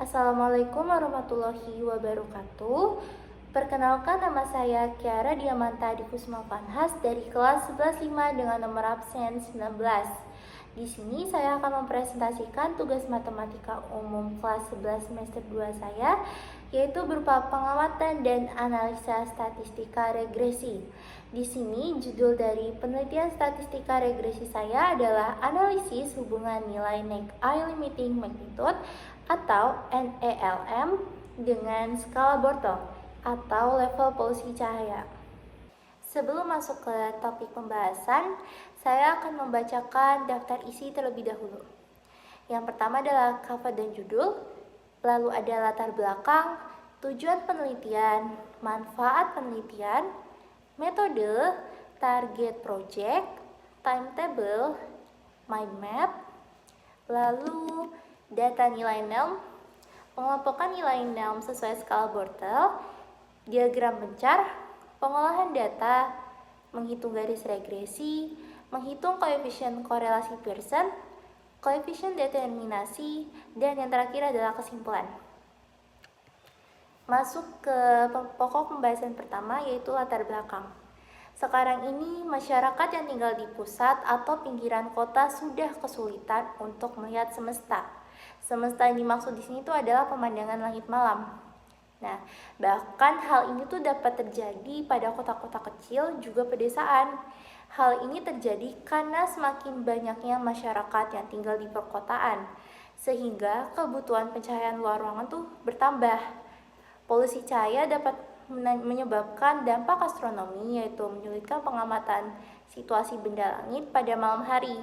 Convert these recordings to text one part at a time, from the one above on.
Assalamualaikum warahmatullahi wabarakatuh. Perkenalkan, nama saya Kiara Diamanta Dikusma Panhas dari kelas 11.5 dengan nomor absen 19. Di sini saya akan mempresentasikan tugas matematika umum kelas 11 semester 2 saya, yaitu berupa pengamatan dan analisa statistika regresi. Di sini judul dari penelitian statistika regresi saya adalah analisis hubungan nilai neck eye limiting magnitude atau NELM dengan skala Bortle atau level polusi cahaya. Sebelum masuk ke topik pembahasan, saya akan membacakan daftar isi terlebih dahulu. Yang pertama adalah cover dan judul, lalu ada latar belakang, tujuan penelitian, manfaat penelitian, metode, target project, timetable, mind map, lalu data nilai NELM, pengelompokan nilai NELM sesuai skala Bortle, diagram bencar, pengolahan data, menghitung garis regresi, menghitung koefisien korelasi Pearson, koefisien determinasi, dan yang terakhir adalah kesimpulan. Masuk ke pokok pembahasan pertama, yaitu latar belakang. Sekarang ini masyarakat yang tinggal di pusat atau pinggiran kota sudah kesulitan untuk melihat semesta. Semesta yang dimaksud di sini itu adalah pemandangan langit malam. Nah, bahkan hal ini tuh dapat terjadi pada kota-kota kecil juga pedesaan. Hal ini terjadi karena semakin banyaknya masyarakat yang tinggal di perkotaan, sehingga kebutuhan pencahayaan luar ruangan tuh bertambah. Polusi cahaya dapat menyebabkan dampak astronomi, yaitu menyulitkan pengamatan situasi benda langit pada malam hari.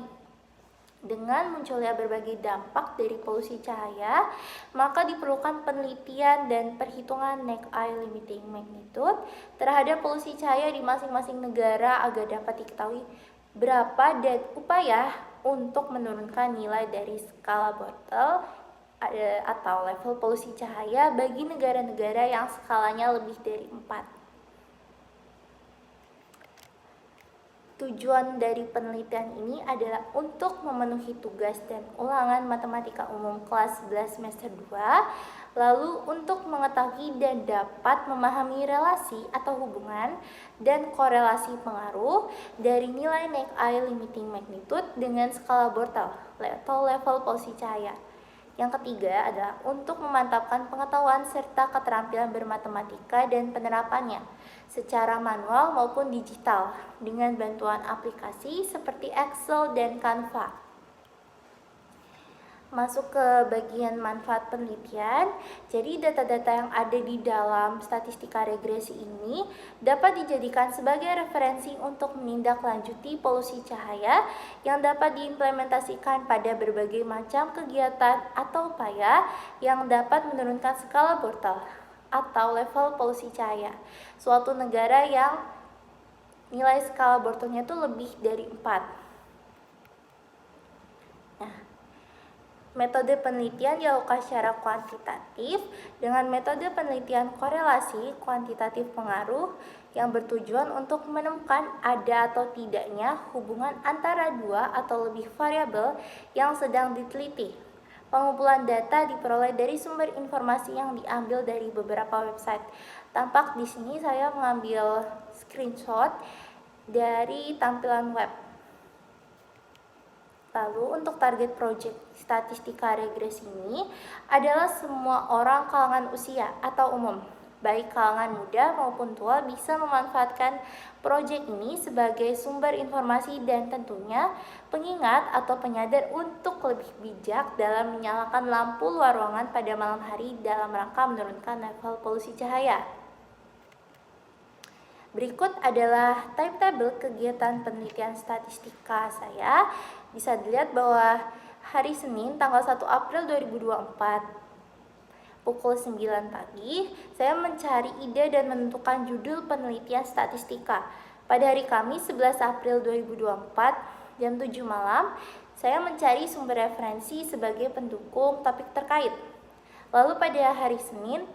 Dengan munculnya berbagai dampak dari polusi cahaya, maka diperlukan penelitian dan perhitungan neck eye limiting magnitude terhadap polusi cahaya di masing-masing negara agar dapat diketahui berapa dan upaya untuk menurunkan nilai dari skala Bortle atau level polusi cahaya bagi negara-negara yang skalanya lebih dari 4. Tujuan dari penelitian ini adalah untuk memenuhi tugas dan ulangan matematika umum kelas 11 semester 2, lalu untuk mengetahui dan dapat memahami relasi atau hubungan dan korelasi pengaruh dari nilai neck eye limiting magnitude dengan skala Bortle atau level polusi cahaya. Yang ketiga adalah untuk memantapkan pengetahuan serta keterampilan bermatematika dan penerapannya secara manual maupun digital dengan bantuan aplikasi seperti Excel dan Canva. Masuk ke bagian manfaat penelitian. Jadi data-data yang ada di dalam statistika regresi ini dapat dijadikan sebagai referensi untuk menindaklanjuti polusi cahaya yang dapat diimplementasikan pada berbagai macam kegiatan atau upaya yang dapat menurunkan skala Bortle atau level polusi cahaya suatu negara yang nilai skala Bortle-nya itu lebih dari 4. Metode penelitian dilakukan secara kuantitatif dengan metode penelitian korelasi kuantitatif pengaruh yang bertujuan untuk menemukan ada atau tidaknya hubungan antara dua atau lebih variabel yang sedang diteliti. Pengumpulan data diperoleh dari sumber informasi yang diambil dari beberapa website. Tampak di sini saya mengambil screenshot dari tampilan web. Lalu untuk target project statistika regresi ini adalah semua orang kalangan usia atau umum, baik kalangan muda maupun tua bisa memanfaatkan project ini sebagai sumber informasi dan tentunya pengingat atau penyadar untuk lebih bijak dalam menyalakan lampu luar ruangan pada malam hari dalam rangka menurunkan level polusi cahaya. Berikut adalah timetable kegiatan penelitian statistika saya. Bisa dilihat bahwa hari Senin tanggal 1 April 2024 pukul 9 pagi, saya mencari ide dan menentukan judul penelitian statistika. Pada hari Kamis 11 April 2024 jam 7 malam, saya mencari sumber referensi sebagai pendukung topik terkait. Lalu pada hari Senin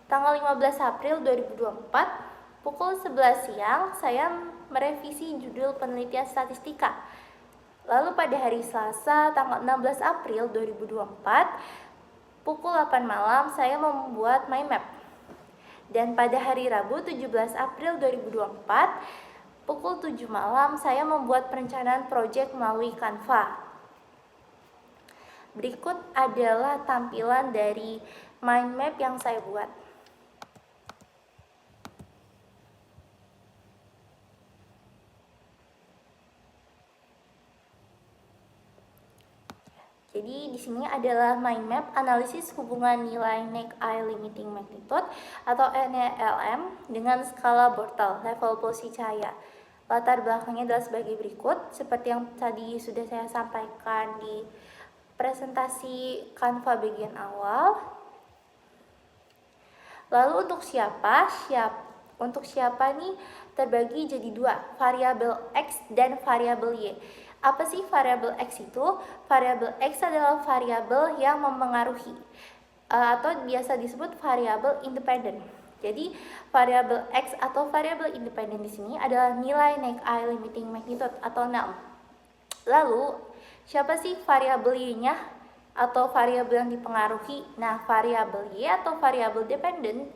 tanggal 15 April 2024 pukul 11 siang, saya merevisi judul penelitian statistika. Lalu pada hari Selasa tanggal 16 April 2024 pukul 8 malam saya membuat mind map. Dan pada hari Rabu 17 April 2024, pukul 7 malam saya membuat perencanaan proyek melalui Canva. Berikut adalah tampilan dari mind map yang saya buat. Jadi di sini adalah mind map analisis hubungan nilai Neck-Eye Limiting Magnitude atau NELM dengan skala Bortle level polusi cahaya. Latar belakangnya adalah sebagai berikut, seperti yang tadi sudah saya sampaikan di presentasi Canva bagian awal. Lalu untuk siapa nih terbagi jadi dua, variabel X dan variabel Y. Apa sih variabel X itu? Variabel X adalah variabel yang mempengaruhi atau biasa disebut variabel independen. Jadi variabel X atau variabel independen di sini adalah nilai Neck-Eye Limiting Magnitude atau NELM. Lalu siapa sih variabel Y-nya atau variabel yang dipengaruhi? Nah, variabel Y atau variabel dependen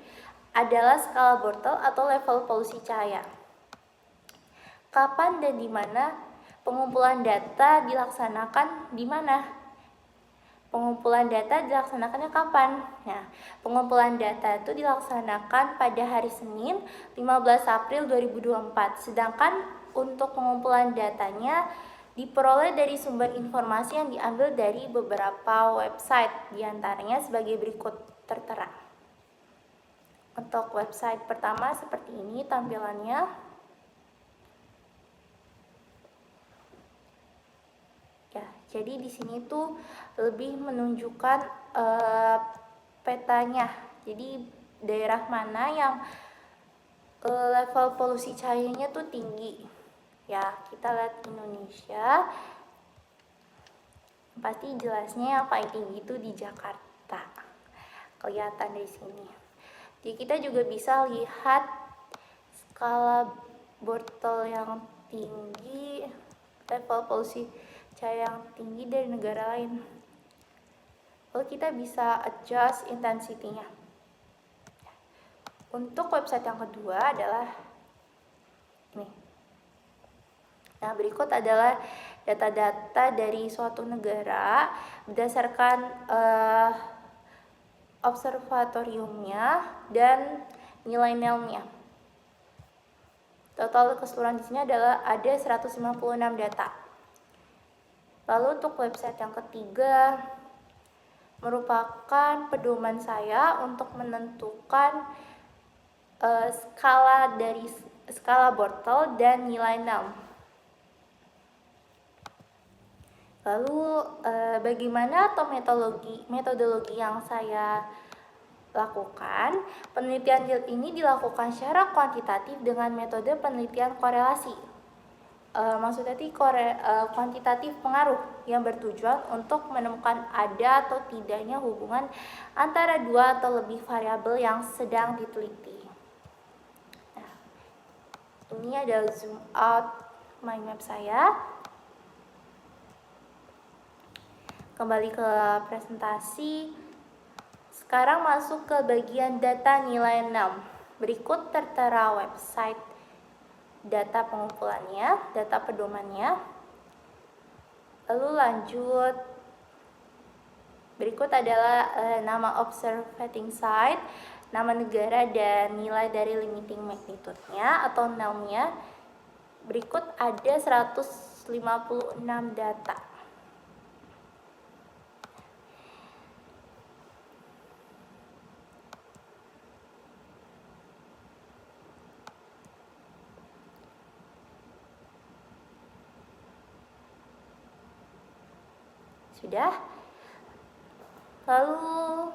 adalah skala Bortle atau level polusi cahaya. Kapan dan di mana pengumpulan data dilaksanakan? Di mana? Pengumpulan data dilaksanakannya kapan? Nah, pengumpulan data itu dilaksanakan pada hari Senin 15 April 2024. Sedangkan untuk pengumpulan datanya diperoleh dari sumber informasi yang diambil dari beberapa website, diantaranya sebagai berikut tertera. Untuk website pertama seperti ini tampilannya. Ya, jadi di sini tuh lebih menunjukkan petanya. Jadi daerah mana yang level polusi cahayanya tuh tinggi. Ya, kita lihat Indonesia. Pasti jelasnya yang paling tinggi itu di Jakarta. Kelihatan dari sini. Jadi kita juga bisa lihat skala Bortle yang tinggi, level polusi cahaya yang tinggi dari negara lain. Lalu kita bisa adjust intensity-nya. Untuk website yang kedua adalah ini. Nah, berikut adalah data-data dari suatu negara berdasarkan observatoriumnya dan nilai NELM-nya. Total keseluruhan di sini adalah ada 156 data. Lalu untuk website yang ketiga merupakan pedoman saya untuk menentukan skala Bortle dan nilai NELM. Lalu bagaimana atau metodologi yang saya lakukan? Penelitian ini dilakukan secara kuantitatif dengan metode penelitian korelasi. Maksudnya kuantitatif pengaruh yang bertujuan untuk menemukan ada atau tidaknya hubungan antara dua atau lebih variabel yang sedang diteliti. Nah, ini adalah zoom out mind map saya. Kembali ke presentasi. Sekarang masuk ke bagian data nilai NELM. Berikut tertera website data pengumpulannya, data pedomannya. Lalu lanjut. Berikut adalah nama observing site, nama negara dan nilai dari limiting magnitude-nya atau NELM-nya. Berikut ada 156 data. Sudah. Lalu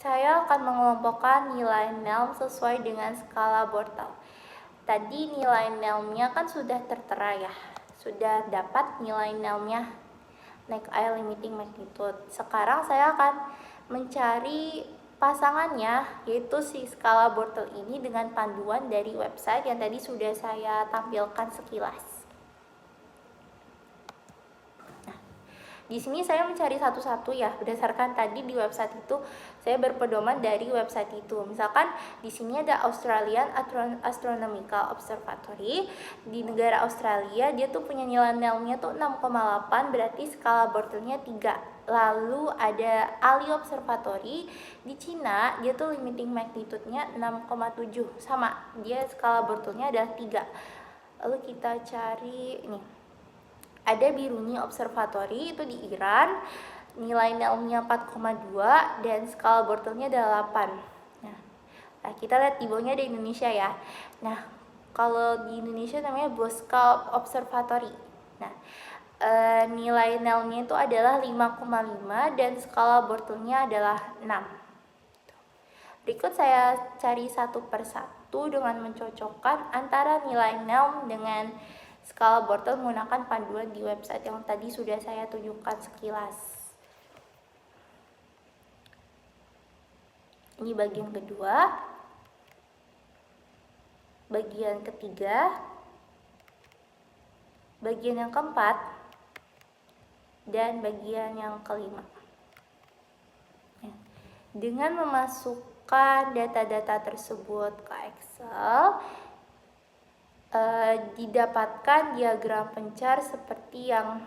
saya akan mengelompokkan nilai NELM sesuai dengan skala Bortle. Tadi nilai NELM-nya kan sudah tertera ya. Sudah dapat nilai NELM-nya, Neck-Eye Limiting Magnitude. Sekarang saya akan mencari pasangannya, yaitu si skala Bortle ini dengan panduan dari website yang tadi sudah saya tampilkan sekilas. Di sini saya mencari satu-satu ya, berdasarkan tadi di website itu saya berpedoman dari website itu. Misalkan di sini ada Australian Astronomical Observatory. Di negara Australia dia tuh punya nilai Nel-nya tuh 6,8, berarti skala Bortle-nya 3. Lalu ada Ali Observatory di Cina, dia tuh limiting magnitude-nya 6,7, sama, dia skala Bortle-nya adalah 3. Lalu kita cari ini, ada Biruni Observatory itu di Iran, nilai Nel-nya 4,2 dan skala Bortle-nya adalah 8. Nah, kita lihat di bawahnya ada Indonesia ya. Nah, kalau di Indonesia namanya Boska Observatory. Nah, nilai Nel-nya itu adalah 5,5 dan skala Bortle-nya adalah 6. Berikut saya cari satu persatu dengan mencocokkan antara nilai Nel dengan skala Bortle menggunakan panduan di website yang tadi sudah saya tunjukkan sekilas. Ini bagian kedua. Bagian ketiga. Bagian yang keempat. Dan bagian yang kelima. Dengan memasukkan data-data tersebut ke Excel, didapatkan diagram pencar seperti yang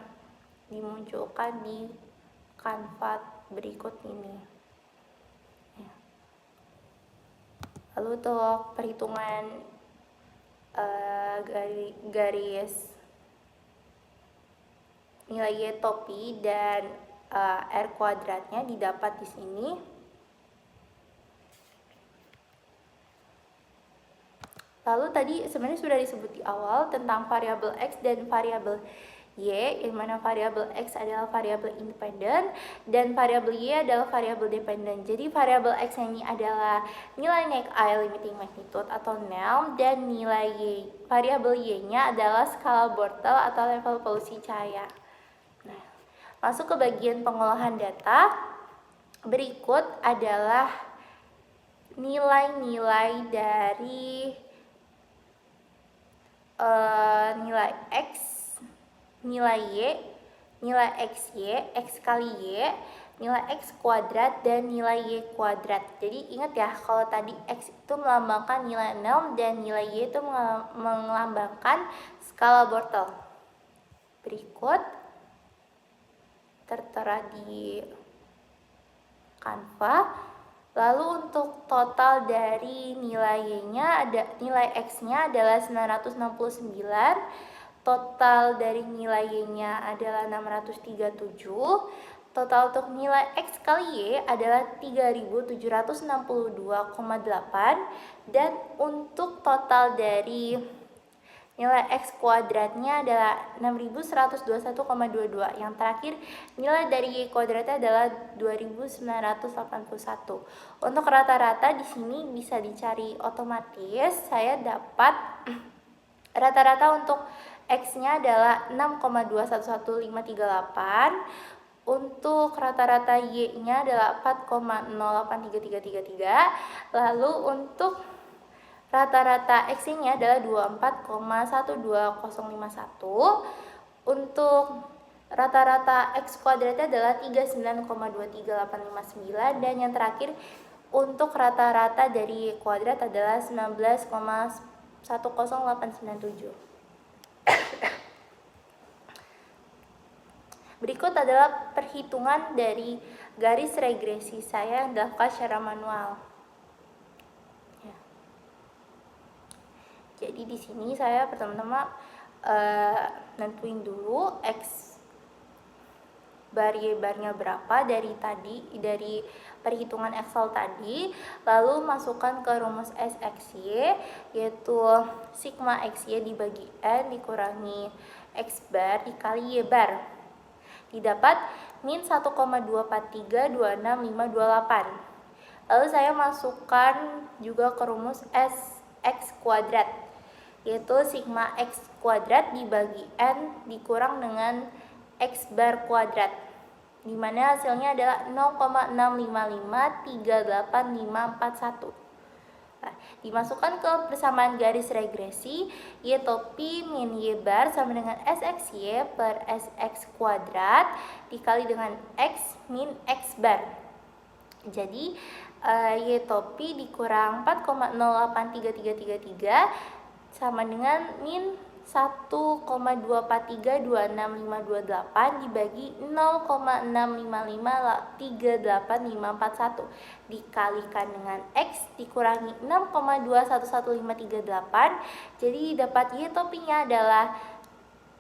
dimunculkan di Canva berikut ini. Lalu untuk perhitungan garis nilai Y topi dan R kuadratnya didapat di sini. Lalu tadi sebenarnya sudah disebut di awal tentang variabel X dan variabel Y, yang mana variabel X adalah variabel independen dan variabel Y adalah variabel dependen. Jadi variabel X ini adalah nilai NEC-I limiting magnitude atau Nel, dan nilai Y, variabel Y-nya adalah skala Bortle atau level polusi cahaya. Nah, masuk ke bagian pengolahan data. Berikut adalah nilai-nilai dari nilai X, nilai Y, nilai XY, X kali Y, nilai X kuadrat, dan nilai Y kuadrat. Jadi ingat ya, kalau tadi X itu melambangkan nilai Nel dan nilai Y itu melambangkan skala Bortle. Berikut tertera di Canva. Lalu untuk total dari nilai Y-nya, nilai X-nya adalah 969, total dari nilai Y-nya adalah 637, total untuk nilai X kali Y adalah 3762,8, dan untuk total dari nilai X kuadratnya adalah 6121,22. Yang terakhir, nilai dari Y kuadratnya adalah 2981. Untuk rata-rata di sini bisa dicari otomatis. Saya dapat rata-rata untuk X-nya adalah 6,211538. Untuk rata-rata Y-nya adalah 4,083333. Lalu untuk rata-rata X-nya adalah 24,12051. Untuk rata-rata X kuadratnya adalah 39,23859. Dan yang terakhir, untuk rata-rata dari kuadrat adalah 19,10897. Berikut adalah perhitungan dari garis regresi saya yang dilakukan secara manual. Jadi di sini saya pertama-tama nentuin dulu X bar Y barnya berapa dari perhitungan Excel tadi, lalu masukkan ke rumus SXY, yaitu sigma XY dibagi N dikurangi X bar dikali Y bar, didapat min 1,24326,528. Lalu saya masukkan juga ke rumus SX kuadrat, yaitu sigma X kuadrat dibagi N dikurang dengan X bar kuadrat, dimana hasilnya adalah 0,65538,541. Nah, dimasukkan ke persamaan garis regresi, Y topi min Y bar sama dengan SX Y per SX kuadrat dikali dengan X min X bar. Jadi Y topi dikurang 4,083333 sama dengan min 1,2432658 dibagi 0,655385541 dikalikan dengan X dikurangi 6,211538. Jadi dapat Y topinya adalah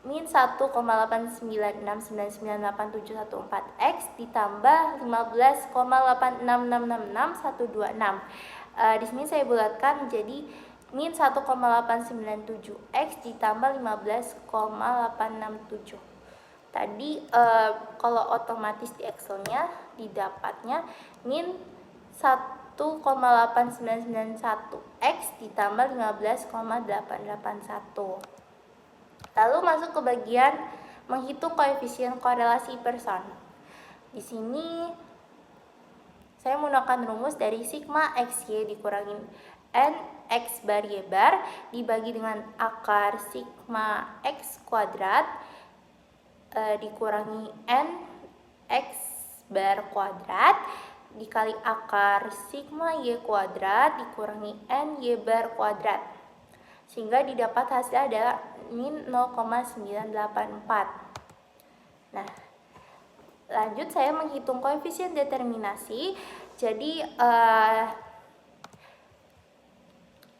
min 1,8969987114 X ditambah 15,86666126. Di sini saya bulatkan menjadi min 1,897 X ditambah 15,867. Tadi kalau otomatis di Excelnya didapatnya min 1,8991 X ditambah 15,881. Lalu masuk ke bagian menghitung koefisien korelasi person. Di sini saya menggunakan rumus dari sigma XY dikurangin N X bar Y bar dibagi dengan akar sigma X kuadrat dikurangi N X bar kuadrat dikali akar sigma Y kuadrat dikurangi N Y bar kuadrat, sehingga didapat hasil adalah min 0,984. Nah, lanjut saya menghitung koefisien determinasi. Jadi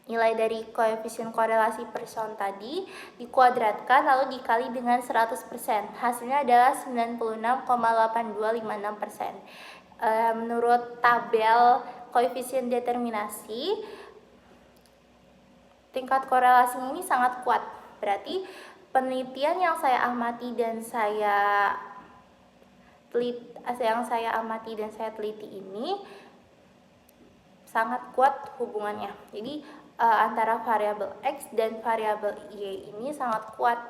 nilai dari koefisien korelasi person tadi dikuadratkan lalu dikali dengan 100%. Hasilnya adalah 96,8256%. Menurut tabel koefisien determinasi, tingkat korelasinya ini sangat kuat. Berarti penelitian yang saya amati dan saya teliti ini sangat kuat hubungannya. Jadi antara variabel X dan variabel Y ini sangat kuat.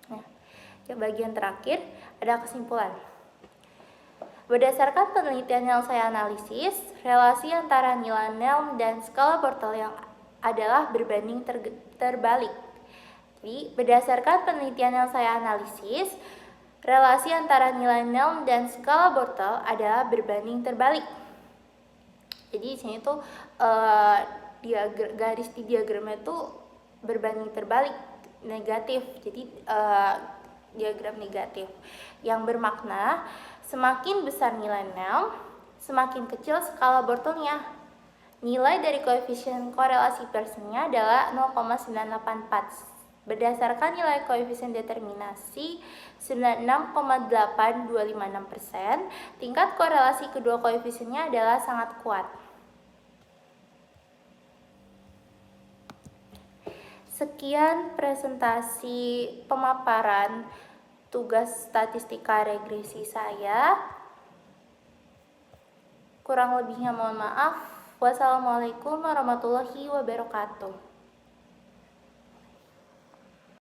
Nah, ke bagian terakhir ada kesimpulan. Berdasarkan penelitian yang saya analisis, relasi antara nilai Nelm dan skala Bortle yang adalah berbanding terbalik. Jadi, berdasarkan penelitian yang saya analisis, relasi antara nilai Nelm dan skala Bortle adalah berbanding terbalik. Jadi di sini tuh garis di diagramnya tuh berbanding terbalik, negatif. Jadi diagram negatif yang bermakna semakin besar nilai Nelm, semakin kecil skala Bortle-nya. Nilai dari koefisien korelasi personnya adalah 0,984. Berdasarkan nilai koefisien determinasi 96,8256%, tingkat korelasi kedua koefisiennya adalah sangat kuat. Sekian presentasi pemaparan tugas statistika regresi saya. Kurang lebihnya mohon maaf. Wassalamualaikum warahmatullahi wabarakatuh.